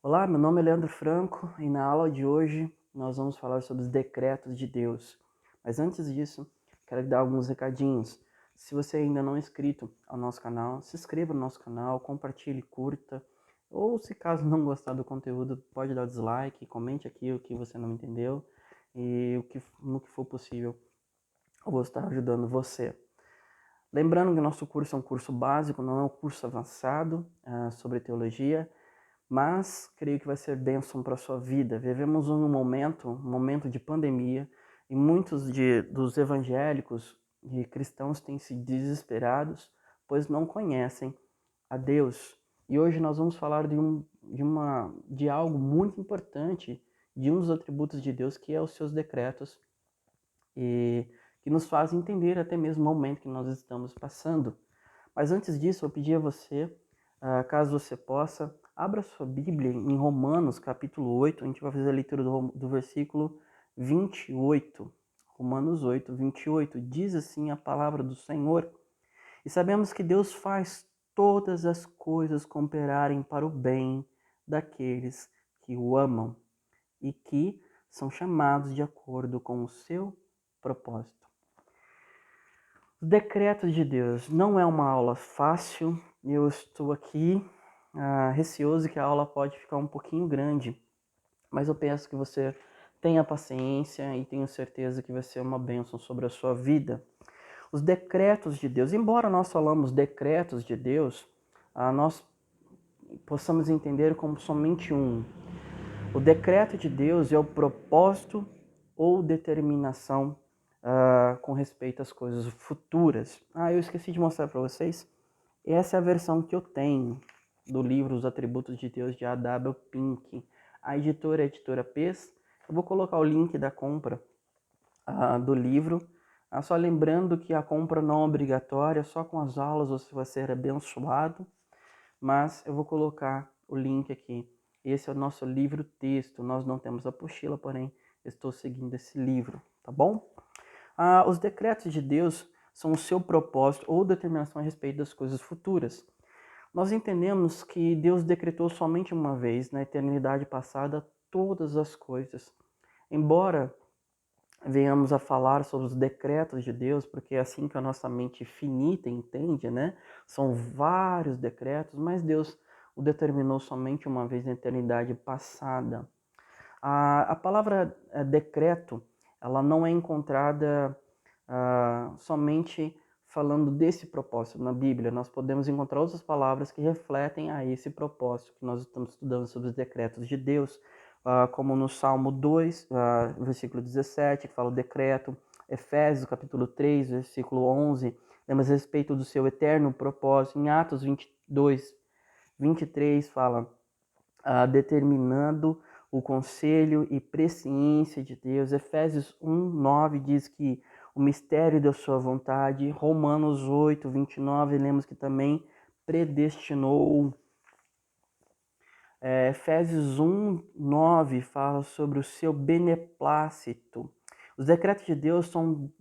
Olá, meu nome é Leandro Franco e na aula de hoje nós vamos falar sobre os decretos de Deus. Mas antes disso, quero dar alguns recadinhos. Se você ainda não é inscrito ao nosso canal, se inscreva no nosso canal, compartilhe, curta. Ou se caso não gostar do conteúdo, pode dar dislike, comente aqui o que você não entendeu e no que for possível eu vou estar ajudando você. Lembrando que nosso curso é um curso básico, não é um curso avançado sobre teologia, mas creio que vai ser bênção para a sua vida. Vivemos um momento de pandemia, e muitos dos evangélicos e cristãos têm se desesperados, pois não conhecem a Deus. E hoje nós vamos falar de algo muito importante, de um dos atributos de Deus, que é os seus decretos, e que nos fazem entender até mesmo o momento que nós estamos passando. Mas antes disso, eu pedi a você, caso você possa, abra sua Bíblia em Romanos, capítulo 8. A gente vai fazer a leitura do versículo 28. Romanos 8, 28. Diz assim a palavra do Senhor: E sabemos que Deus faz todas as coisas cooperarem para o bem daqueles que o amam e que são chamados de acordo com o seu propósito. Os decretos de Deus não é uma aula fácil. Eu estou aqui receoso que a aula pode ficar um pouquinho grande, mas eu peço que você tenha paciência e tenho certeza que vai ser uma bênção sobre a sua vida. Os decretos de Deus, embora nós falamos decretos de Deus, nós possamos entender como somente um. O decreto de Deus é o propósito ou determinação com respeito às coisas futuras. Eu esqueci de mostrar para vocês. Essa é a versão que eu tenho do livro Os Atributos de Deus, de A.W. Pink. A editora é a editora Pes. Eu vou colocar o link da compra do livro. Só lembrando que a compra não é obrigatória, só com as aulas você vai ser abençoado. Mas eu vou colocar o link aqui. Esse é o nosso livro-texto. Nós não temos apostila, porém estou seguindo esse livro, tá bom? Os decretos de Deus são o seu propósito ou determinação a respeito das coisas futuras. Nós entendemos que Deus decretou somente uma vez, na eternidade passada, todas as coisas. Embora venhamos a falar sobre os decretos de Deus, porque é assim que a nossa mente finita entende, né? São vários decretos, mas Deus o determinou somente uma vez na eternidade passada. A palavra decreto, ela não é encontrada somente falando desse propósito na Bíblia. Nós podemos encontrar outras palavras que refletem a esse propósito que nós estamos estudando sobre os decretos de Deus, como no Salmo 2, versículo 17, que fala o decreto, Efésios, capítulo 3, versículo 11, lembra a respeito do seu eterno propósito. Em Atos 22, 23, fala determinando o conselho e presciência de Deus. Efésios 1, 9 diz que o mistério da sua vontade. Romanos 8, 29, lemos que também predestinou. Efésios 1, 9 fala sobre o seu beneplácito. Os decretos de Deus são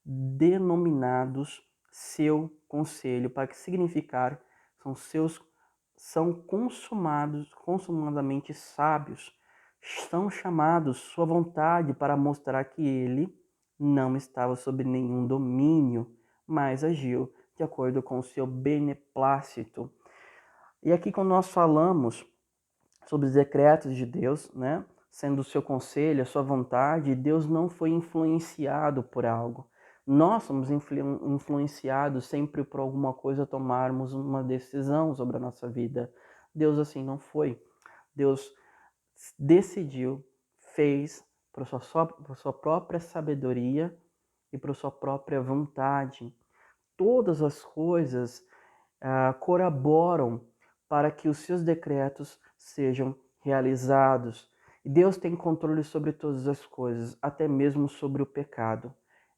denominados seu conselho, para que significar são consumadamente sábios, são chamados sua vontade para mostrar que ele não estava sob nenhum domínio, mas agiu de acordo com o seu beneplácito. E aqui quando nós falamos sobre os decretos de Deus, né, sendo o seu conselho, a sua vontade, Deus não foi influenciado por algo. Nós somos influenciados sempre por alguma coisa, tomarmos uma decisão sobre a nossa vida. Deus assim não foi. Deus decidiu, fez por sua própria sabedoria e por sua própria vontade. Todas as coisas colaboram para que os seus decretos sejam realizados. E Deus tem controle sobre todas as coisas, até mesmo sobre o pecado.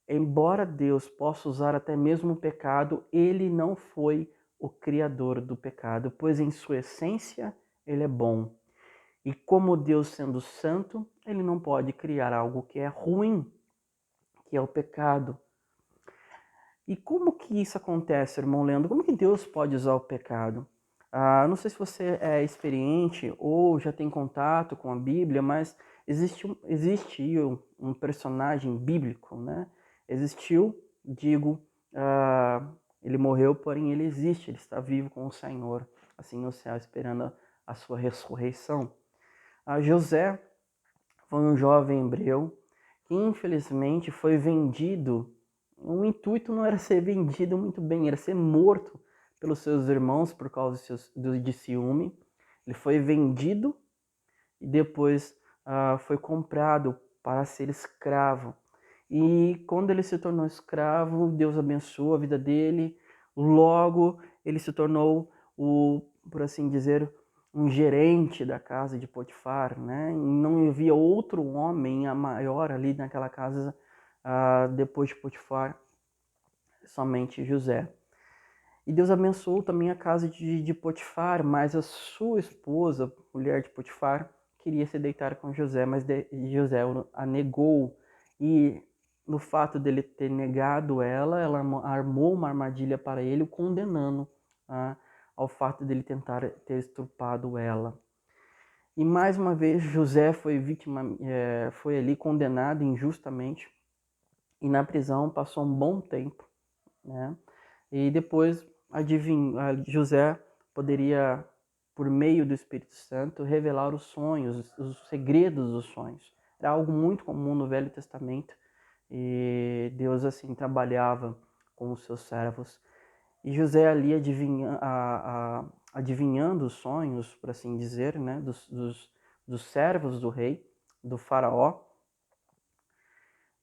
Embora Deus possa usar até mesmo o pecado, ele não foi o criador do pecado, pois em sua essência ele é bom. E como Deus sendo santo, ele não pode criar algo que é ruim, que é o pecado. E como que isso acontece, irmão Leandro? Como que Deus pode usar o pecado? Não sei se você é experiente ou já tem contato com a Bíblia, mas existiu um personagem bíblico, né? Existiu, digo, ele morreu, porém ele existe, ele está vivo com o Senhor, assim no céu, esperando a sua ressurreição. José foi um jovem hebreu que infelizmente foi vendido. O intuito não era ser vendido muito bem, era ser morto pelos seus irmãos por causa de ciúme. Ele foi vendido e depois foi comprado para ser escravo. E quando ele se tornou escravo, Deus abençoou a vida dele. Logo, ele se tornou por assim dizer, um gerente da casa de Potifar, né? E não havia outro homem maior ali naquela casa depois de Potifar, somente José. E Deus abençoou também a casa de Potifar, mas a sua esposa, mulher de Potifar, queria se deitar com José, mas José a negou. E no fato dele ter negado ela armou uma armadilha para ele, o condenando ao fato dele tentar ter estrupado ela. E mais uma vez José foi foi ali condenado injustamente e na prisão passou um bom tempo, né? E depois José poderia, por meio do Espírito Santo, revelar os sonhos, os segredos dos sonhos. Era algo muito comum no Velho Testamento e Deus assim trabalhava com os seus servos. E José ali adivinhando os sonhos, por assim dizer, né, dos servos do rei, do faraó,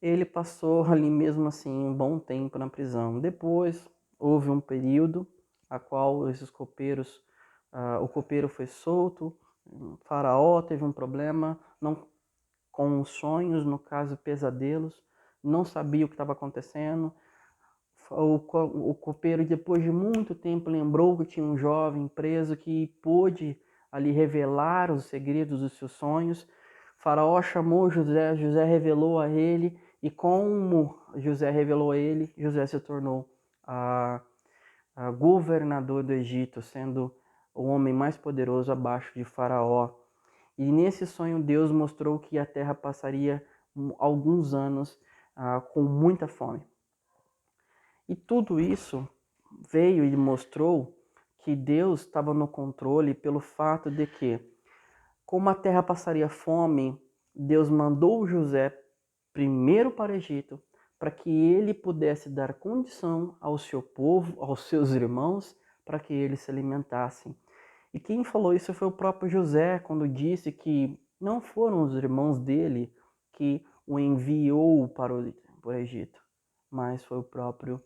ele passou ali mesmo assim um bom tempo na prisão. Depois houve um período a qual esses copeiros, o copeiro foi solto, o faraó teve um problema com os sonhos, no caso pesadelos, não sabia o que estava acontecendo. O copeiro, depois de muito tempo, lembrou que tinha um jovem preso que pôde ali revelar os segredos dos seus sonhos. O faraó chamou José, José revelou a ele, e como José revelou a ele, José se tornou governador do Egito, sendo o homem mais poderoso abaixo de Faraó. E nesse sonho Deus mostrou que a terra passaria alguns anos com muita fome. E tudo isso veio e mostrou que Deus estava no controle pelo fato de que, como a terra passaria fome, Deus mandou José primeiro para o Egito, para que ele pudesse dar condição ao seu povo, aos seus irmãos, para que eles se alimentassem. E quem falou isso foi o próprio José, quando disse que não foram os irmãos dele que o enviou para o Egito, mas foi o próprio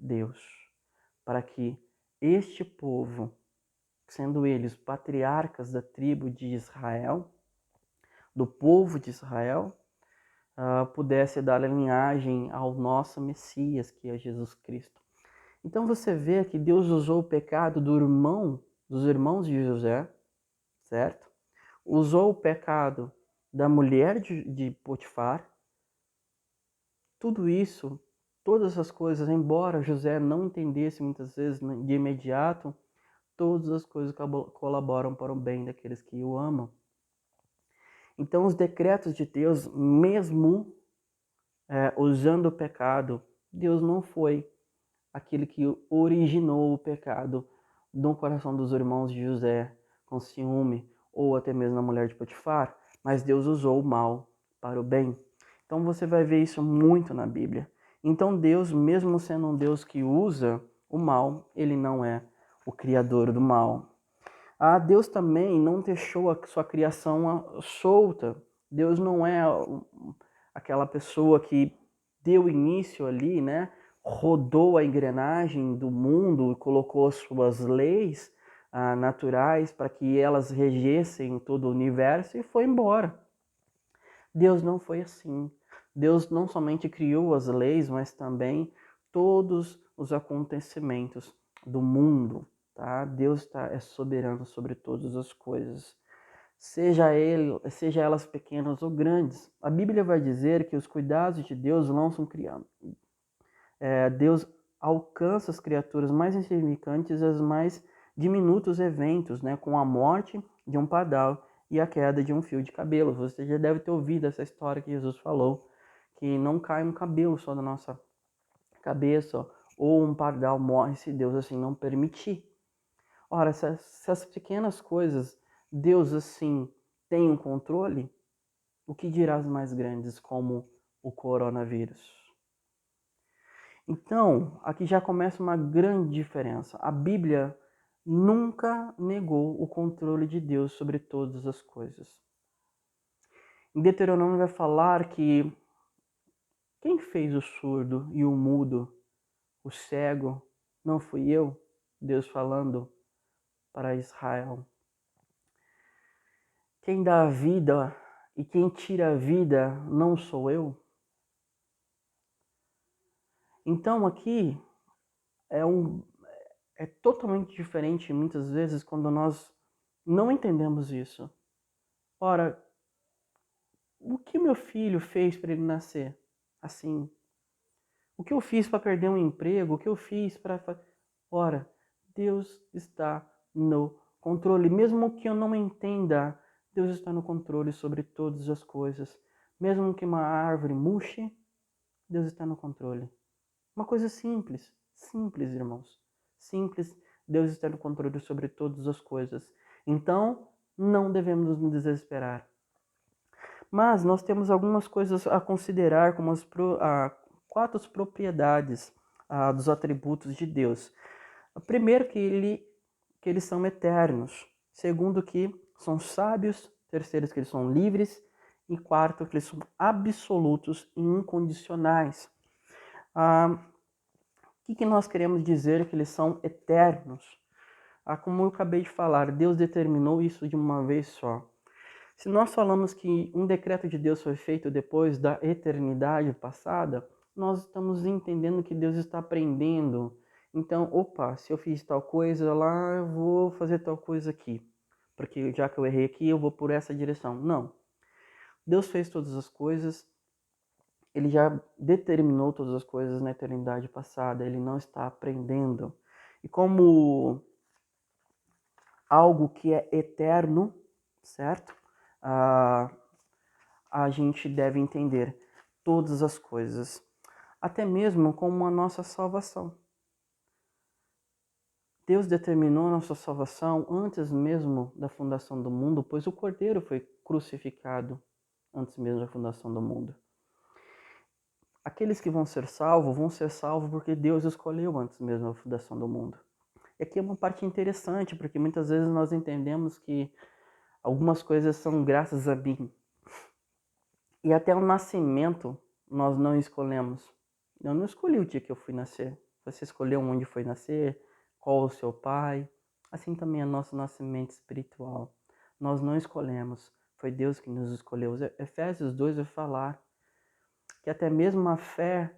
Deus, para que este povo, sendo eles patriarcas da tribo de Israel, do povo de Israel, pudesse dar a linhagem ao nosso Messias, que é Jesus Cristo. Então você vê que Deus usou o pecado dos irmãos de José, certo? Usou o pecado da mulher de Potifar. Tudo isso, todas essas coisas, embora José não entendesse muitas vezes de imediato, todas as coisas colaboram para o bem daqueles que o amam. Então os decretos de Deus, mesmo usando o pecado, Deus não foi aquele que originou o pecado no coração dos irmãos de José, com ciúme, ou até mesmo na mulher de Potifar, mas Deus usou o mal para o bem. Então você vai ver isso muito na Bíblia. Então Deus, mesmo sendo um Deus que usa o mal, ele não é o criador do mal. Deus também não deixou a sua criação solta. Deus não é aquela pessoa que deu início ali, né? Rodou a engrenagem do mundo e colocou as suas leis naturais para que elas regessem todo o universo e foi embora. Deus não foi assim. Deus não somente criou as leis, mas também todos os acontecimentos do mundo. Tá? Deus é soberano sobre todas as coisas, seja elas pequenas ou grandes. A Bíblia vai dizer que os cuidados de Deus não são criados. Deus alcança as criaturas mais insignificantes e as mais diminutos eventos, né, com a morte de um pardal e a queda de um fio de cabelo. Você já deve ter ouvido essa história que Jesus falou, que não cai um cabelo só da nossa cabeça, ou um pardal morre se Deus assim não permitir. Ora, se essas pequenas coisas Deus assim tem um controle, o que dirá as mais grandes, como o coronavírus? Então, aqui já começa uma grande diferença. A Bíblia nunca negou o controle de Deus sobre todas as coisas. Em Deuteronômio vai falar que quem fez o surdo e o mudo, o cego, não fui eu, Deus falando para Israel. Quem dá a vida e quem tira a vida não sou eu. Então aqui é totalmente diferente muitas vezes quando nós não entendemos isso. Ora, o que meu filho fez para ele nascer assim? O que eu fiz para perder um emprego? O que eu fiz para... Ora, Deus está no controle. Mesmo que eu não entenda, Deus está no controle sobre todas as coisas. Mesmo que uma árvore murche, Deus está no controle. Uma coisa simples, simples, irmãos. Simples, Deus está no controle sobre todas as coisas. Então, não devemos nos desesperar. Mas nós temos algumas coisas a considerar como as quatro propriedades dos atributos de Deus. Primeiro, que eles são eternos. Segundo, que são sábios. Terceiro, que eles são livres. E quarto, que eles são absolutos e incondicionais. O que nós queremos dizer que eles são eternos? Como eu acabei de falar, Deus determinou isso de uma vez só. Se nós falamos que um decreto de Deus foi feito depois da eternidade passada, nós estamos entendendo que Deus está aprendendo. Então, opa, se eu fiz tal coisa lá, eu vou fazer tal coisa aqui. Porque já que eu errei aqui, eu vou por essa direção. Não. Deus fez todas as coisas. Ele já determinou todas as coisas na eternidade passada. Ele não está aprendendo. E como algo que é eterno, certo? A gente deve entender todas as coisas, até mesmo como a nossa salvação. Deus determinou a nossa salvação antes mesmo da fundação do mundo, pois o Cordeiro foi crucificado antes mesmo da fundação do mundo. Aqueles que vão ser salvos porque Deus escolheu antes mesmo da fundação do mundo. E aqui é uma parte interessante, porque muitas vezes nós entendemos que algumas coisas são graças a mim. E até o nascimento nós não escolhemos. Eu não escolhi o dia que eu fui nascer. Você escolheu onde foi nascer, qual o seu pai. Assim também é nosso nascimento espiritual. Nós não escolhemos. Foi Deus que nos escolheu. Efésios 2 vai falar que até mesmo a fé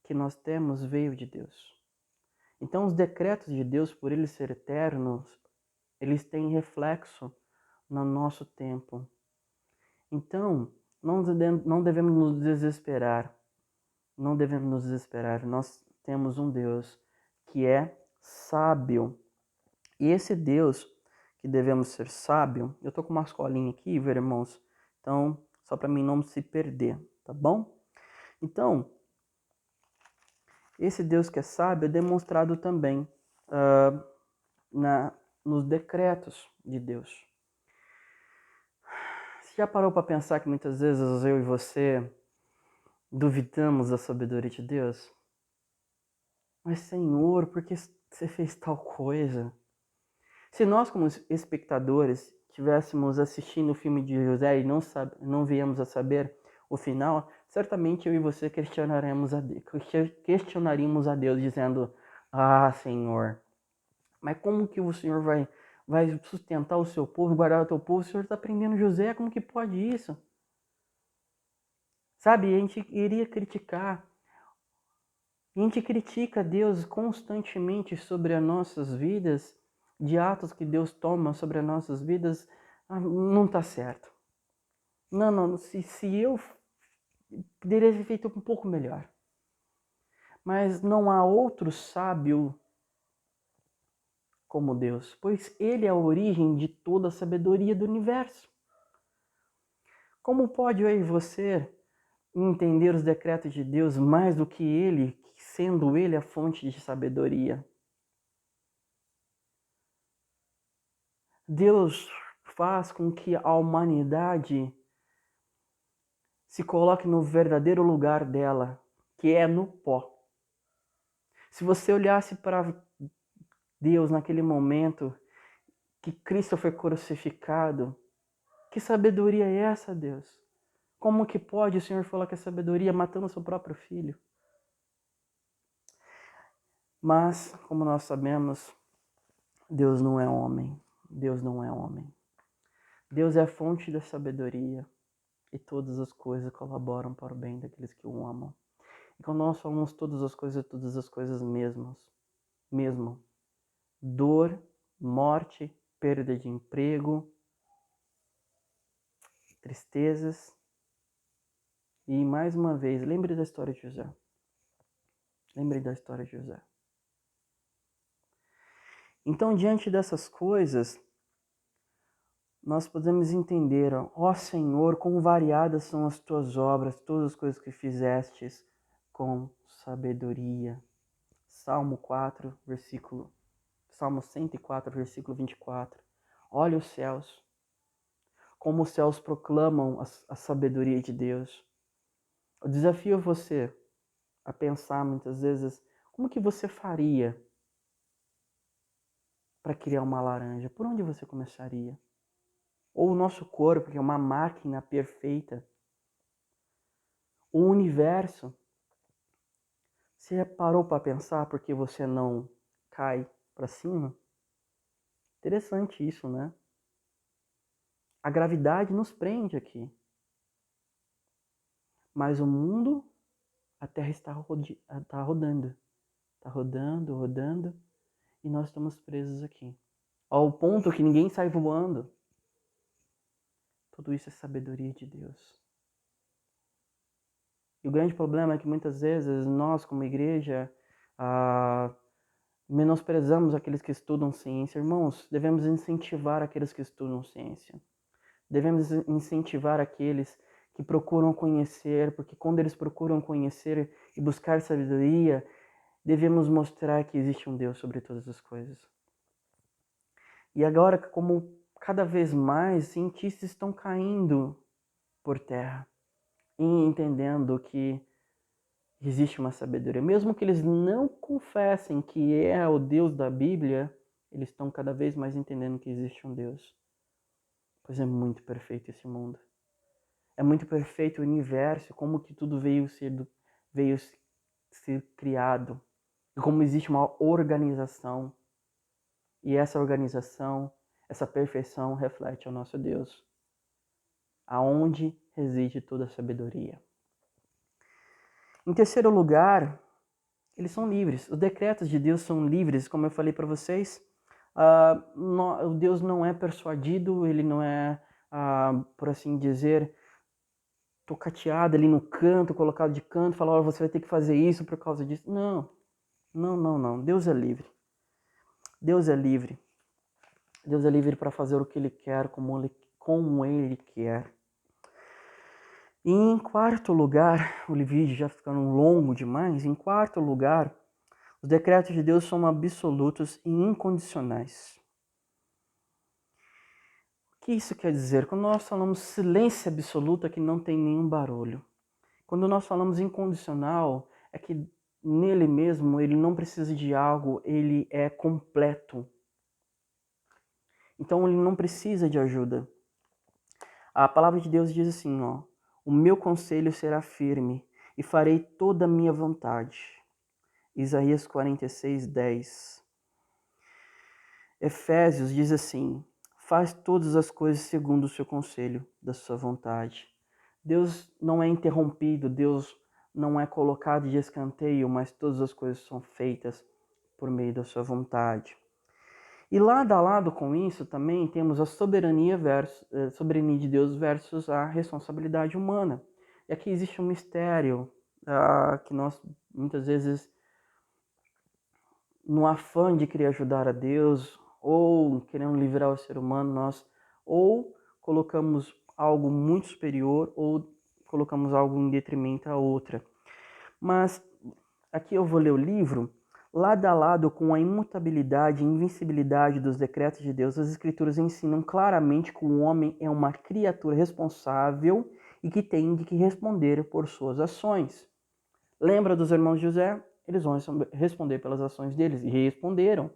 que nós temos veio de Deus. Então os decretos de Deus, por eles serem eternos, eles têm reflexo no nosso tempo. Então, não devemos nos desesperar. Não devemos nos desesperar. Nós temos um Deus que é sábio. E esse Deus que devemos ser sábio, eu tô com uma escolinha aqui, viu, irmãos? Então, só para mim não se perder, tá bom? Então, esse Deus que é sábio é demonstrado também nos decretos de Deus. Você já parou para pensar que muitas vezes eu e você duvidamos da sabedoria de Deus? Mas, Senhor, por que você fez tal coisa? Se nós, como espectadores, estivéssemos assistindo o filme de José e não viemos a saber o final, certamente eu e você questionaríamos a Deus dizendo: Ah, Senhor, mas como que o Senhor vai sustentar o seu povo, guardar o teu povo? O Senhor está prendendo José, como que pode isso? Sabe, a gente iria criticar. A gente critica Deus constantemente sobre as nossas vidas, de atos que Deus toma sobre as nossas vidas, não está certo. Não, se eu poderia ter feito um pouco melhor. Mas não há outro sábio como Deus, pois ele é a origem de toda a sabedoria do universo. Como pode eu e você entender os decretos de Deus mais do que ele, sendo ele a fonte de sabedoria? Deus faz com que a humanidade se coloque no verdadeiro lugar dela, que é no pó. Se você olhasse para Deus naquele momento que Cristo foi crucificado, que sabedoria é essa, Deus? Como que pode o Senhor falar que é sabedoria matando o seu próprio filho? Mas, como nós sabemos, Deus não é homem. Deus não é homem. Deus é a fonte da sabedoria e todas as coisas colaboram para o bem daqueles que o amam. E quando nós falamos todas as coisas mesmo. Dor, morte, perda de emprego, tristezas. E mais uma vez, lembre da história de José. Lembre da história de José. Então, diante dessas coisas, nós podemos entender, ó Senhor, quão variadas são as tuas obras, todas as coisas que fizestes com sabedoria. Salmo 104, versículo 24. Olha os céus, como os céus proclamam a sabedoria de Deus. Eu desafio você a pensar muitas vezes, como que você faria para criar uma laranja? Por onde você começaria? Ou o nosso corpo, que é uma máquina perfeita. O universo. Você parou para pensar por que você não cai para cima? Interessante isso, né? A gravidade nos prende aqui. Mas o mundo, a Terra está rodando. Está rodando, e nós estamos presos aqui. Ao ponto que ninguém sai voando. Tudo isso é sabedoria de Deus. E o grande problema é que muitas vezes nós, como igreja, menosprezamos aqueles que estudam ciência. Irmãos, devemos incentivar aqueles que estudam ciência. Devemos incentivar aqueles que procuram conhecer, porque quando eles procuram conhecer e buscar sabedoria, devemos mostrar que existe um Deus sobre todas as coisas. E agora, como cada vez mais cientistas estão caindo por terra, e entendendo que existe uma sabedoria. Mesmo que eles não confessem que é o Deus da Bíblia, eles estão cada vez mais entendendo que existe um Deus. Pois é muito perfeito esse mundo. É muito perfeito o universo, como que tudo veio ser criado. E como existe uma organização. E essa organização, essa perfeição reflete ao nosso Deus. Aonde reside toda a sabedoria. Em terceiro lugar, eles são livres. Os decretos de Deus são livres, como eu falei para vocês. Deus não é persuadido, ele não é, por assim dizer, tocateado ali no canto, colocado de canto, falar, você vai ter que fazer isso por causa disso. Não. Deus é livre. Deus é livre. Deus é livre para fazer o que ele quer, como ele quer. E em quarto lugar, o vídeo já ficando longo demais, em quarto lugar, os decretos de Deus são absolutos e incondicionais. O que isso quer dizer? Quando nós falamos silêncio absoluto, é que não tem nenhum barulho. Quando nós falamos incondicional, é que nele mesmo, ele não precisa de algo, ele é completo. Então ele não precisa de ajuda. A palavra de Deus diz assim, o meu conselho será firme e farei toda a minha vontade. Isaías 46, 10. Efésios diz assim, faz todas as coisas segundo o seu conselho, da sua vontade. Deus não é interrompido, Deus não é colocado de escanteio, mas todas as coisas são feitas por meio da sua vontade. E lado a lado com isso também temos a soberania de Deus versus a responsabilidade humana. E aqui existe um mistério que nós muitas vezes, no afã de querer ajudar a Deus, ou querendo livrar o ser humano, nós ou colocamos algo muito superior ou colocamos algo em detrimento à outra. Mas aqui eu vou ler o livro. Lado a lado com a imutabilidade e invencibilidade dos decretos de Deus, as Escrituras ensinam claramente que o homem é uma criatura responsável e que tem de que responder por suas ações. Lembra dos irmãos de José? Eles vão responder pelas ações deles, e responderam.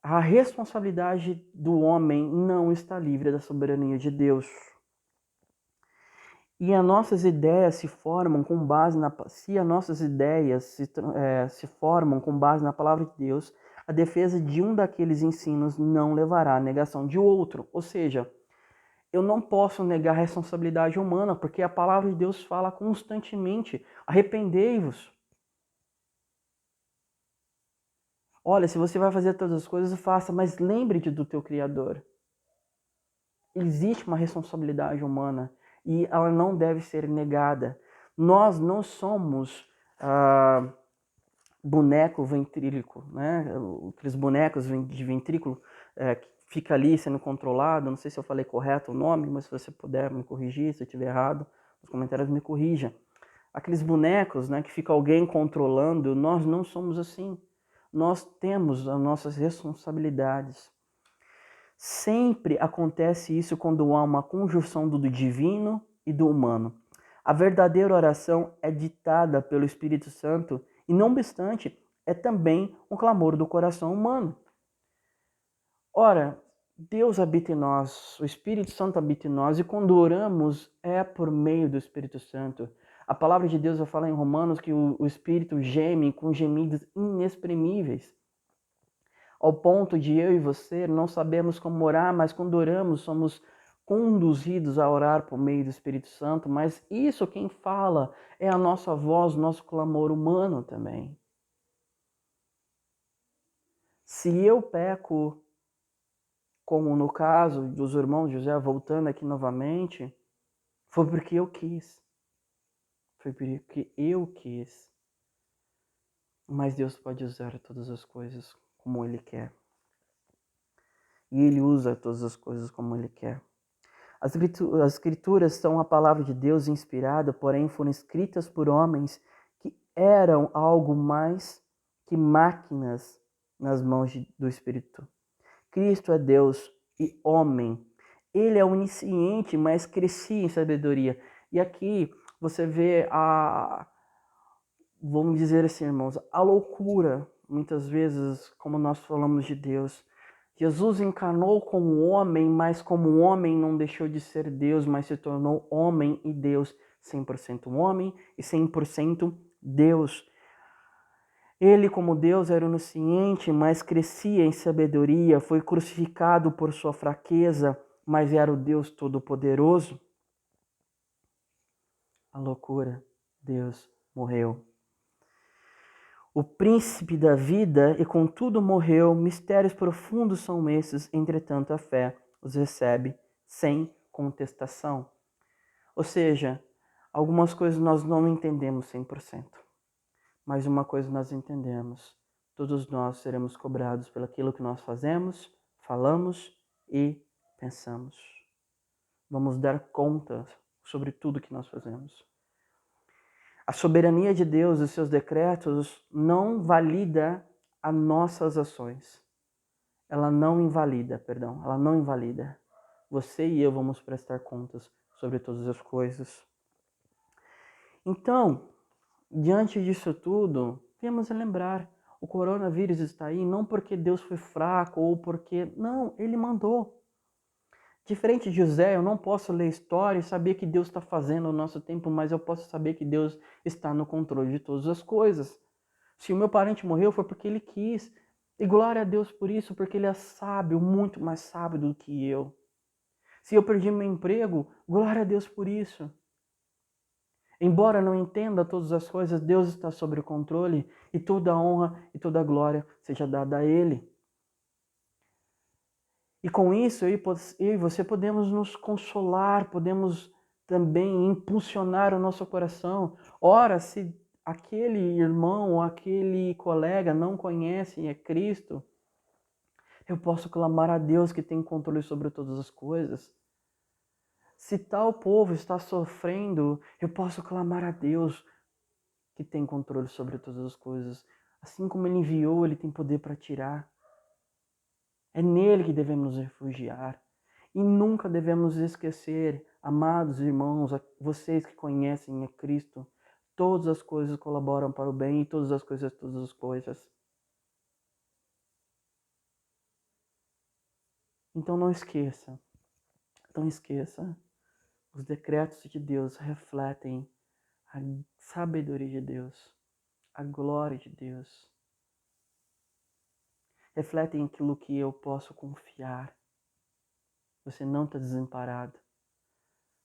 A responsabilidade do homem não está livre da soberania de Deus. E as nossas ideias se formam com base se as nossas ideias se formam com base na palavra de Deus, a defesa de um daqueles ensinos não levará à negação de outro. Ou seja, eu não posso negar a responsabilidade humana, porque a palavra de Deus fala constantemente: arrependei-vos. Olha, se você vai fazer todas as coisas, faça, mas lembre-te do teu Criador. Existe uma responsabilidade humana e ela não deve ser negada. Nós não somos boneco ventríloco, né? Aqueles bonecos de ventrículo que fica ali sendo controlado. Não sei se eu falei correto o nome, mas se você puder me corrigir, se eu estiver errado, nos comentários me corrija. Aqueles bonecos, né, que fica alguém controlando, nós não somos assim. Nós temos as nossas responsabilidades. Sempre acontece isso quando há uma conjunção do divino e do humano. A verdadeira oração é ditada pelo Espírito Santo e, não obstante, é também um clamor do coração humano. Ora, Deus habita em nós, o Espírito Santo habita em nós, e quando oramos é por meio do Espírito Santo. A palavra de Deus vai falar em Romanos que o Espírito geme com gemidos inexprimíveis. Ao ponto de eu e você não sabemos como orar, mas quando oramos somos conduzidos a orar por meio do Espírito Santo, mas isso quem fala é a nossa voz, nosso clamor humano também. Se eu peco, como no caso dos irmãos José, voltando aqui novamente, foi porque eu quis. Foi porque eu quis. Mas Deus pode usar todas as coisas como Ele quer. E Ele usa todas as coisas como Ele quer. As escrituras são a palavra de Deus inspirada, porém foram escritas por homens que eram algo mais que máquinas nas mãos do Espírito. Cristo é Deus e homem. Ele é onisciente, mas crescia em sabedoria. E aqui você vê vamos dizer assim, irmãos, a loucura, muitas vezes, como nós falamos de Deus. Jesus encarnou como homem, mas como homem não deixou de ser Deus, mas se tornou homem e Deus, 100% homem e 100% Deus. Ele, como Deus, era onisciente, mas crescia em sabedoria, foi crucificado por sua fraqueza, mas era o Deus Todo-Poderoso. A loucura, Deus morreu. O príncipe da vida, e contudo morreu, mistérios profundos são esses, entretanto a fé os recebe sem contestação. Ou seja, algumas coisas nós não entendemos 100%, mas uma coisa nós entendemos: todos nós seremos cobrados pelo aquilo que nós fazemos, falamos e pensamos. Vamos dar conta sobre tudo que nós fazemos. A soberania de Deus e seus decretos não valida as nossas ações. Ela não invalida. Você e eu vamos prestar contas sobre todas as coisas. Então, diante disso tudo, temos a lembrar, o coronavírus está aí não porque Deus foi fraco ou porque... Não, Ele mandou. Diferente de José, eu não posso ler história e saber que Deus está fazendo no nosso tempo, mas eu posso saber que Deus está no controle de todas as coisas. Se o meu parente morreu, foi porque ele quis. E glória a Deus por isso, porque ele é sábio, muito mais sábio do que eu. Se eu perdi meu emprego, glória a Deus por isso. Embora não entenda todas as coisas, Deus está sob o controle e toda a honra e toda a glória seja dada a Ele. E com isso, eu e você podemos nos consolar, podemos também impulsionar o nosso coração. Ora, se aquele irmão ou aquele colega não conhece a Cristo, Eu posso clamar a Deus que tem controle sobre todas as coisas. Se tal povo está sofrendo, eu posso clamar a Deus que tem controle sobre todas as coisas. Assim como Ele enviou, Ele tem poder para tirar. É nele que devemos nos refugiar. E nunca devemos esquecer, amados irmãos, vocês que conhecem a Cristo, todas as coisas colaboram para o bem e todas as coisas. Então não esqueça, os decretos de Deus refletem a sabedoria de Deus, a glória de Deus. Refletem aquilo que eu posso confiar. Você não está desamparado.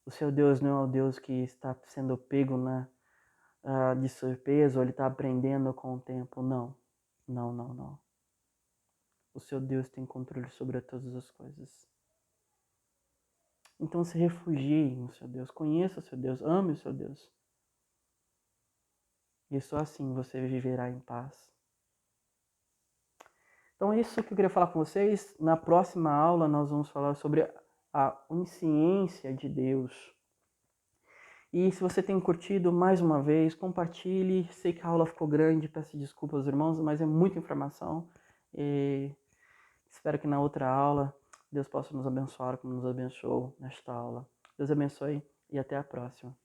O seu Deus não é o Deus que está sendo pego de surpresa ou ele está aprendendo com o tempo. Não. Não, não, não. O seu Deus tem controle sobre todas as coisas. Então se refugie no seu Deus. Conheça o seu Deus. Ame o seu Deus. E só assim você viverá em paz. Então é isso que eu queria falar com vocês. Na próxima aula nós vamos falar sobre a onisciência de Deus. E se você tem curtido, mais uma vez, compartilhe. Sei que a aula ficou grande, peço desculpas aos irmãos, mas é muita informação. E espero que na outra aula Deus possa nos abençoar como nos abençoou nesta aula. Deus abençoe e até a próxima.